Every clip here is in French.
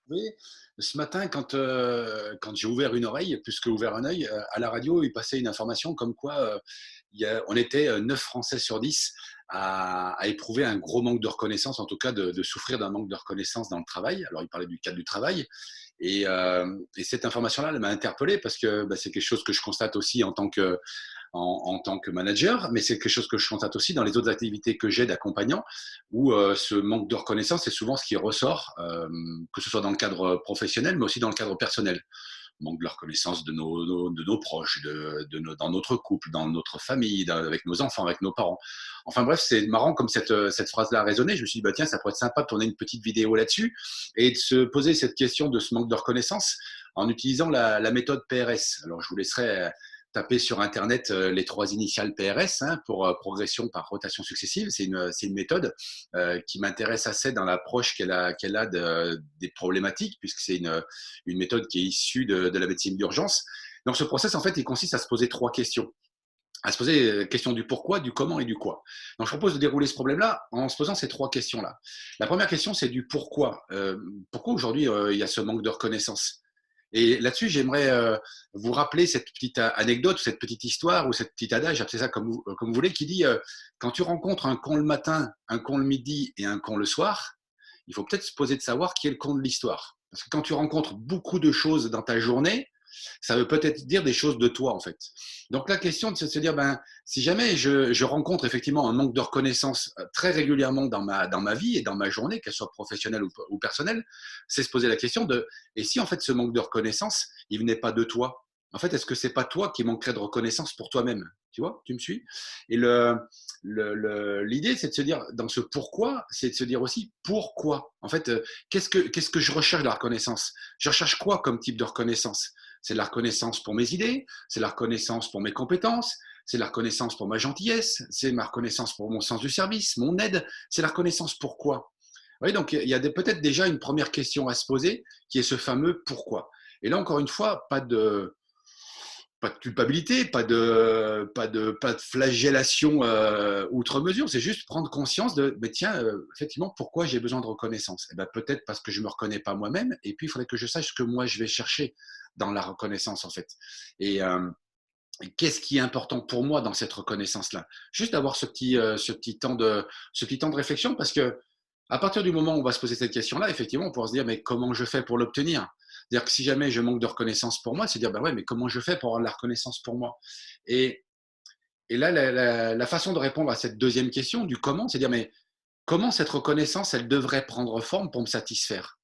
Oui, ce matin, quand j'ai ouvert une oreille, plus qu'ouvert un œil, à la radio, il passait une information comme quoi on était 9 Français sur 10 à éprouver un gros manque de reconnaissance, en tout cas de souffrir d'un manque de reconnaissance dans le travail. Alors, il parlait du cadre du travail. Et cette information-là, elle m'a interpellé parce que bah, c'est quelque chose que je constate aussi en tant que manager, mais c'est quelque chose que je constate aussi dans les autres activités que j'ai d'accompagnant, où ce manque de reconnaissance est souvent ce qui ressort, que ce soit dans le cadre professionnel, mais aussi dans le cadre personnel. Manque de la reconnaissance de nos proches, dans notre couple, dans notre famille, avec nos enfants, avec nos parents. Enfin bref, c'est marrant comme cette phrase-là a résonné. Je me suis dit, bah, tiens, ça pourrait être sympa de tourner une petite vidéo là-dessus et de se poser cette question de ce manque de reconnaissance en utilisant la méthode PRS. Alors, je vous laisserai taper sur Internet les 3 initiales PRS, hein, pour progression par rotation successive. C'est une méthode qui m'intéresse assez dans l'approche qu'elle a des problématiques, puisque c'est une méthode qui est issue de la médecine d'urgence. Donc, ce process, en fait, il consiste à se poser 3 questions. À se poser la question du pourquoi, du comment et du quoi. Donc, je propose de dérouler ce problème-là en se posant ces 3 questions-là. La première question, c'est du pourquoi. Pourquoi aujourd'hui, il y a ce manque de reconnaissance? Et là-dessus, j'aimerais vous rappeler cette petite anecdote, cette petite histoire ou cette petite adage, appelez ça comme vous voulez, qui dit quand tu rencontres un con le matin, un con le midi et un con le soir, il faut peut-être se poser de savoir qui est le con de l'histoire. Parce que quand tu rencontres beaucoup de choses dans ta journée, ça veut peut-être dire des choses de toi, en fait. Donc la question, c'est de se dire, ben, si jamais je rencontre effectivement un manque de reconnaissance très régulièrement dans ma vie et dans ma journée, qu'elle soit professionnelle ou personnelle, c'est se poser la question de, et si en fait ce manque de reconnaissance, il venait pas de toi? En fait, est-ce que c'est pas toi qui manquerais de reconnaissance pour toi-même? Tu vois, tu me suis? Et l'idée, c'est de se dire, dans ce pourquoi, c'est de se dire aussi pourquoi. En fait, qu'est-ce que je recherche de la reconnaissance? Je recherche quoi comme type de reconnaissance? C'est la reconnaissance pour mes idées, c'est la reconnaissance pour mes compétences, c'est la reconnaissance pour ma gentillesse, c'est ma reconnaissance pour mon sens du service, mon aide, c'est la reconnaissance pour quoi. Oui, donc il y a peut-être déjà une première question à se poser qui est ce fameux pourquoi. Et là, encore une fois, pas de culpabilité, pas de flagellation outre mesure. C'est juste prendre conscience de, mais tiens, effectivement, pourquoi j'ai besoin de reconnaissance? Eh ben, peut-être parce que je ne me reconnais pas moi-même. Et puis, il faudrait que je sache ce que moi, je vais chercher dans la reconnaissance, en fait. Et qu'est-ce qui est important pour moi dans cette reconnaissance-là? Juste d'avoir ce petit temps de réflexion, parce que à partir du moment où on va se poser cette question-là, effectivement, on pourra se dire, mais comment je fais pour l'obtenir? C'est-à-dire que si jamais je manque de reconnaissance pour moi, c'est dire, ben ouais, mais comment je fais pour avoir de la reconnaissance pour moi? Et, et là, la façon de répondre à cette deuxième question du comment, c'est dire, mais comment cette reconnaissance, elle devrait prendre forme pour me satisfaire?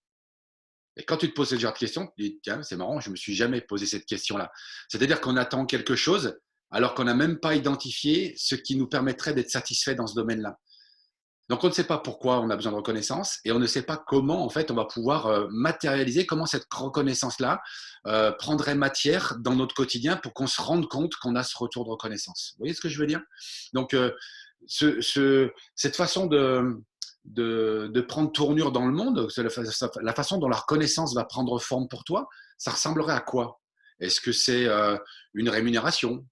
Et quand tu te poses ce genre de questions, tu te dis, tiens, c'est marrant, je ne me suis jamais posé cette question-là. C'est-à-dire qu'on attend quelque chose alors qu'on n'a même pas identifié ce qui nous permettrait d'être satisfait dans ce domaine-là. Donc, on ne sait pas pourquoi on a besoin de reconnaissance et on ne sait pas comment, en fait, on va pouvoir matérialiser, comment cette reconnaissance-là prendrait matière dans notre quotidien pour qu'on se rende compte qu'on a ce retour de reconnaissance. Vous voyez ce que je veux dire? Donc, cette façon de prendre tournure dans le monde, la façon dont la reconnaissance va prendre forme pour toi, ça ressemblerait à quoi? Est-ce que c'est une rémunération,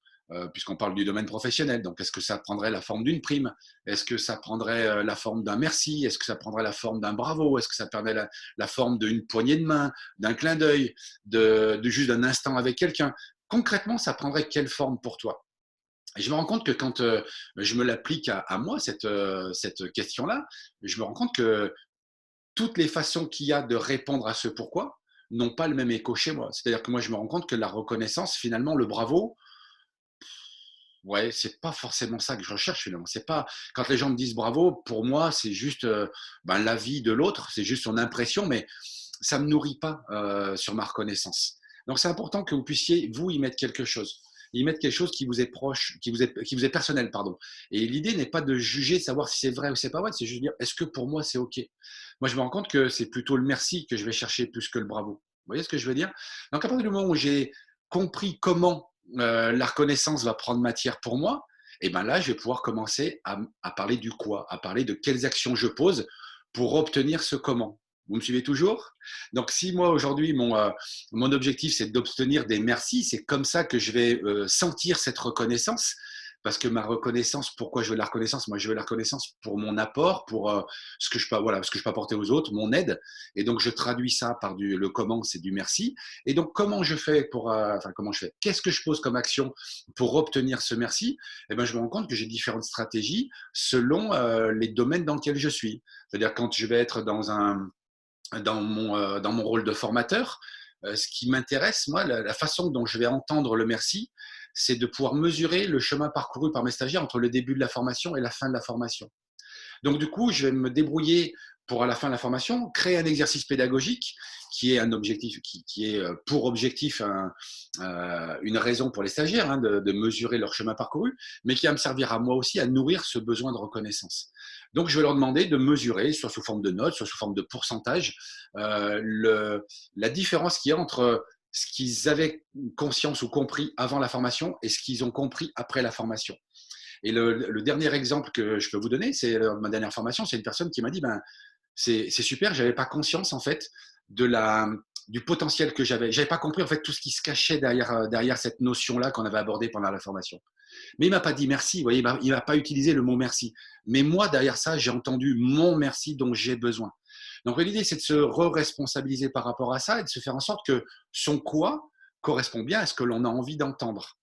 puisqu'on parle du domaine professionnel? Donc, est-ce que ça prendrait la forme d'une prime? Est-ce que ça prendrait la forme d'un merci? Est-ce que ça prendrait la forme d'un bravo? Est-ce que ça prendrait la forme d'une poignée de main, d'un clin d'œil, de juste d'un instant avec quelqu'un? Concrètement, ça prendrait quelle forme pour toi? Et je me rends compte que quand je me l'applique à moi, cette question-là, je me rends compte que toutes les façons qu'il y a de répondre à ce pourquoi n'ont pas le même écho chez moi. C'est-à-dire que moi, je me rends compte que la reconnaissance, finalement, le bravo, ouais, c'est pas forcément ça que je recherche finalement. C'est pas quand les gens me disent bravo, pour moi, c'est juste ben, l'avis de l'autre, c'est juste son impression, mais ça me nourrit pas sur ma reconnaissance. Donc c'est important que vous puissiez vous y mettre quelque chose, y mettre quelque chose qui vous est proche, qui vous est personnel, pardon. Et l'idée n'est pas de juger, de savoir si c'est vrai ou c'est pas vrai, c'est juste de dire est-ce que pour moi c'est ok. Moi je me rends compte que c'est plutôt le merci que je vais chercher plus que le bravo. Vous voyez ce que je veux dire? Donc à partir du moment où j'ai compris comment la reconnaissance va prendre matière pour moi, et ben là, je vais pouvoir commencer à parler du quoi, à parler de quelles actions je pose pour obtenir ce comment. Vous me suivez toujours? Donc, si moi aujourd'hui, mon objectif, c'est d'obtenir des merci, c'est comme ça que je vais sentir cette reconnaissance. parce que ma reconnaissance, pourquoi je veux la reconnaissance? Moi, je veux la reconnaissance pour mon apport, pour ce que je peux, voilà, ce que je peux apporter aux autres, mon aide. Et donc, je traduis ça par le comment, c'est du merci. Et donc, comment je fais pour, enfin, comment je fais? Qu'est-ce que je pose comme action pour obtenir ce merci? Eh ben, je me rends compte que j'ai différentes stratégies selon les domaines dans lesquels je suis. C'est-à-dire quand je vais être dans mon rôle de formateur, ce qui m'intéresse, moi, la façon dont je vais entendre le merci, c'est de pouvoir mesurer le chemin parcouru par mes stagiaires entre le début de la formation et la fin de la formation. Donc, du coup, je vais me débrouiller pour, à la fin de la formation, créer un exercice pédagogique qui est un objectif, qui est pour objectif une raison pour les stagiaires, hein, de mesurer leur chemin parcouru, mais qui va me servir à moi aussi à nourrir ce besoin de reconnaissance. Donc, je vais leur demander de mesurer, soit sous forme de notes, soit sous forme de pourcentage, la différence qu'il y a entre ce qu'ils avaient conscience ou compris avant la formation et ce qu'ils ont compris après la formation. Et le dernier exemple que je peux vous donner, c'est ma dernière formation, c'est une personne qui m'a dit, ben, c'est super, j'avais pas conscience en fait de du potentiel que j'avais. J'avais pas compris en fait tout ce qui se cachait derrière cette notion-là qu'on avait abordée pendant la formation. Mais il m'a pas dit merci, vous voyez, il m'a pas utilisé le mot merci. Mais moi, derrière ça, j'ai entendu mon merci dont j'ai besoin. Donc l'idée, c'est de se re-responsabiliser par rapport à ça et de se faire en sorte que son quoi correspond bien à ce que l'on a envie d'entendre.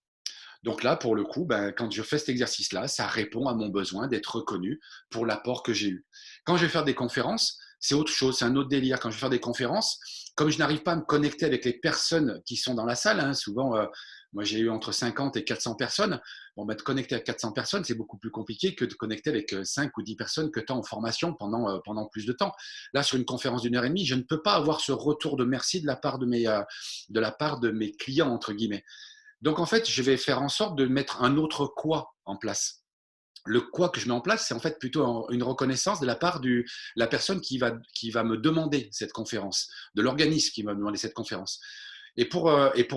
Donc là, pour le coup, ben, quand je fais cet exercice-là, ça répond à mon besoin d'être reconnu pour l'apport que j'ai eu. Quand je vais faire des conférences, c'est autre chose, c'est un autre délire. Quand je vais faire des conférences, comme je n'arrive pas à me connecter avec les personnes qui sont dans la salle, hein, souvent, moi j'ai eu entre 50 et 400 personnes, bon, ben, de connecter avec 400 personnes, c'est beaucoup plus compliqué que de connecter avec 5 ou 10 personnes que tu as en formation pendant plus de temps. Là, sur une conférence d'une heure et demie, je ne peux pas avoir ce retour de merci de la part de mes clients, entre guillemets. Donc, en fait, je vais faire en sorte de mettre un autre quoi en place. Le quoi que je mets en place, c'est en fait plutôt une reconnaissance de la part de la personne qui va me demander cette conférence, de l'organisme qui va me demander cette conférence. Et pour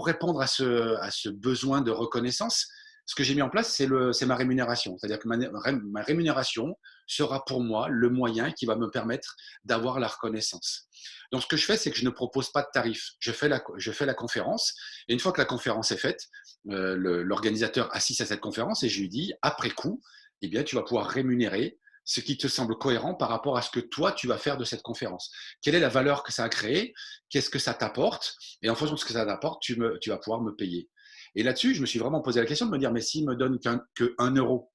répondre à ce besoin de reconnaissance, ce que j'ai mis en place, c'est ma rémunération. C'est-à-dire que ma rémunération sera pour moi le moyen qui va me permettre d'avoir la reconnaissance. Donc, ce que je fais, c'est que je ne propose pas de tarif. Je fais la conférence, et une fois que la conférence est faite, l'organisateur assiste à cette conférence et je lui dis, après coup, eh bien, tu vas pouvoir rémunérer ce qui te semble cohérent par rapport à ce que toi, tu vas faire de cette conférence. Quelle est la valeur que ça a créée? Qu'est-ce que ça t'apporte? Et en fonction de ce que ça t'apporte, tu vas pouvoir me payer. Et là-dessus, je me suis vraiment posé la question de me dire, mais s'il me donne que 1 euro,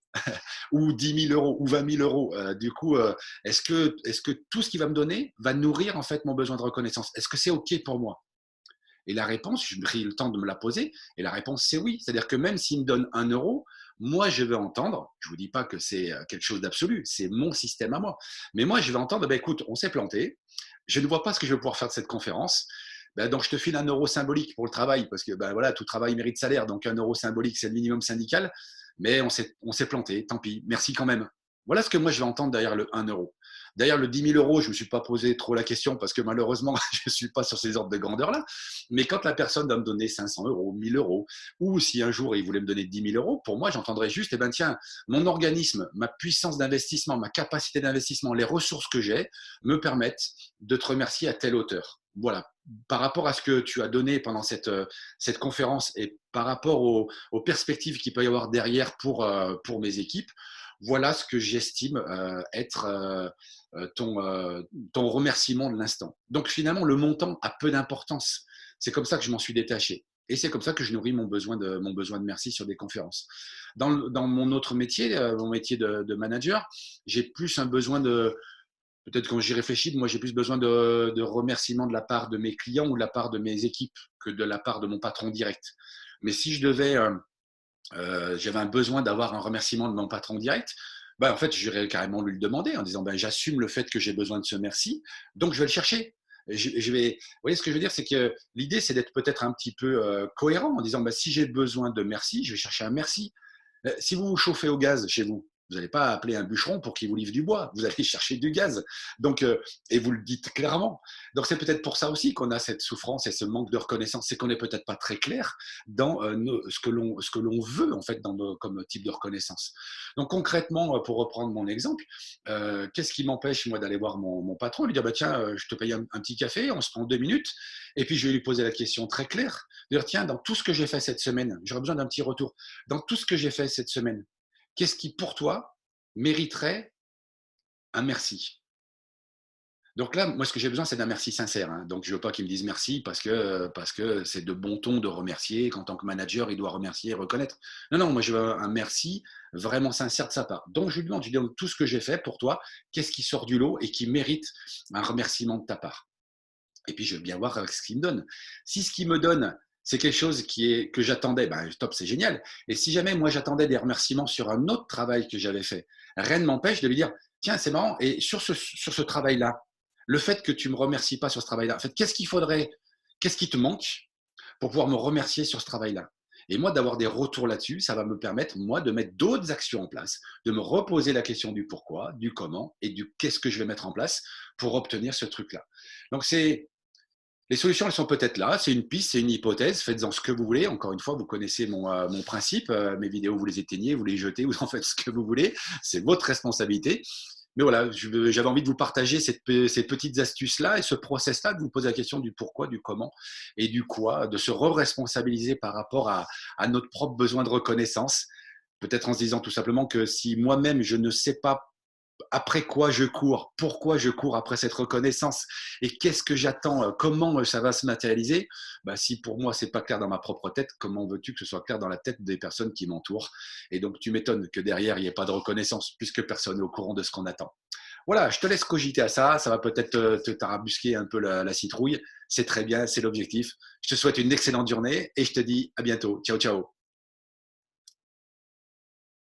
ou 10 000 euros, ou 20 000 euros, du coup, est-ce que tout ce qu'il va me donner va nourrir en fait mon besoin de reconnaissance? Est-ce que c'est OK pour moi? Et la réponse, j'ai pris le temps de me la poser, et la réponse, c'est oui. C'est-à-dire que même s'il me donne 1 euro, moi, je vais entendre, je ne vous dis pas que c'est quelque chose d'absolu, c'est mon système à moi, mais moi, je vais entendre, ben, écoute, on s'est planté, je ne vois pas ce que je vais pouvoir faire de cette conférence, ben, donc je te file 1 euro symbolique pour le travail, parce que ben, voilà, tout travail mérite salaire, donc 1 euro symbolique, c'est le minimum syndical, mais on s'est planté, tant pis, merci quand même. Voilà ce que moi, je vais entendre derrière le 1 euro. Derrière le 10 000 euros, je ne me suis pas posé trop la question parce que malheureusement, je ne suis pas sur ces ordres de grandeur-là. Mais quand la personne va me donner 500 euros, 1000 euros, ou si un jour il voulait me donner 10 000 euros, pour moi, j'entendrais juste, eh ben, tiens, mon organisme, ma puissance d'investissement, ma capacité d'investissement, les ressources que j'ai me permettent de te remercier à telle hauteur. Voilà. Par rapport à ce que tu as donné pendant cette conférence et par rapport aux perspectives qu'il peut y avoir derrière pour mes équipes, voilà ce que j'estime être ton remerciement de l'instant. Donc finalement, le montant a peu d'importance. C'est comme ça que je m'en suis détaché. Et c'est comme ça que je nourris mon besoin de merci sur des conférences. Dans mon autre métier, mon métier de manager, j'ai plus un besoin de, peut-être quand j'y réfléchis, moi j'ai plus besoin de remerciements de la part de mes clients ou de la part de mes équipes que de la part de mon patron direct. Mais si je devais j'avais un besoin d'avoir un remerciement de mon patron direct, bah, en fait, j'irais carrément lui le demander en disant ben, j'assume le fait que j'ai besoin de ce merci, donc je vais le chercher. Vous voyez ce que je veux dire, c'est que l'idée, c'est d'être peut-être un petit peu cohérent en disant ben, si j'ai besoin de merci, je vais chercher un merci. Si vous vous chauffez au gaz chez vous, vous n'allez pas appeler un bûcheron pour qu'il vous livre du bois. Vous allez chercher du gaz. Donc, et vous le dites clairement. Donc, c'est peut-être pour ça aussi qu'on a cette souffrance et ce manque de reconnaissance. C'est qu'on n'est peut-être pas très clair dans ce que l'on veut, en fait, comme type de reconnaissance. Donc, concrètement, pour reprendre mon exemple, qu'est-ce qui m'empêche, moi, d'aller voir mon patron, lui dire, bah, tiens, je te paye un petit café, on se prend 2 minutes, et puis je vais lui poser la question très claire, de dire, tiens, dans tout ce que j'ai fait cette semaine, j'aurais besoin d'un petit retour. Dans tout ce que j'ai fait cette semaine, qu'est-ce qui, pour toi, mériterait un merci? Donc là, moi, ce que j'ai besoin, c'est d'un merci sincère, hein. Donc, je veux pas qu'ils me disent merci parce que c'est de bon ton de remercier, qu'en tant que manager, il doit remercier et reconnaître. Non, non, moi, je veux un merci vraiment sincère de sa part. Donc, je lui demande tout ce que j'ai fait pour toi, qu'est-ce qui sort du lot et qui mérite un remerciement de ta part? Et puis, je veux bien voir ce qu'il me donne. Si ce qu'il me donne, c'est quelque chose que j'attendais, ben, top, c'est génial. Et si jamais moi, j'attendais des remerciements sur un autre travail que j'avais fait, rien ne m'empêche de lui dire, tiens, c'est marrant, et sur ce travail-là, le fait que tu ne me remercies pas sur ce travail-là, en fait, qu'est-ce qui te manque pour pouvoir me remercier sur ce travail-là? Et moi, d'avoir des retours là-dessus, ça va me permettre, moi, de mettre d'autres actions en place, de me reposer la question du pourquoi, du comment et du qu'est-ce que je vais mettre en place pour obtenir ce truc-là. Donc, les solutions, elles sont peut-être là. C'est une piste, c'est une hypothèse. Faites-en ce que vous voulez. Encore une fois, vous connaissez mon principe. Mes vidéos, vous les éteignez, vous les jetez, vous en faites ce que vous voulez. C'est votre responsabilité. Mais voilà, j'avais envie de vous partager ces petites astuces-là et ce process-là, de vous poser la question du pourquoi, du comment et du quoi, de se re-responsabiliser par rapport à notre propre besoin de reconnaissance. Peut-être en se disant tout simplement que si moi-même, je ne sais pas après quoi je cours, pourquoi je cours après cette reconnaissance et qu'est-ce que j'attends, comment ça va se matérialiser, bah, si pour moi c'est pas clair dans ma propre tête, comment veux-tu que ce soit clair dans la tête des personnes qui m'entourent? Et donc tu m'étonnes que derrière il n'y ait pas de reconnaissance puisque personne n'est au courant de ce qu'on attend. Voilà, je te laisse cogiter à ça, ça va peut-être te tarabusquer un peu la citrouille, c'est très bien, c'est l'objectif. Je te souhaite une excellente journée et je te dis à bientôt. Ciao, ciao.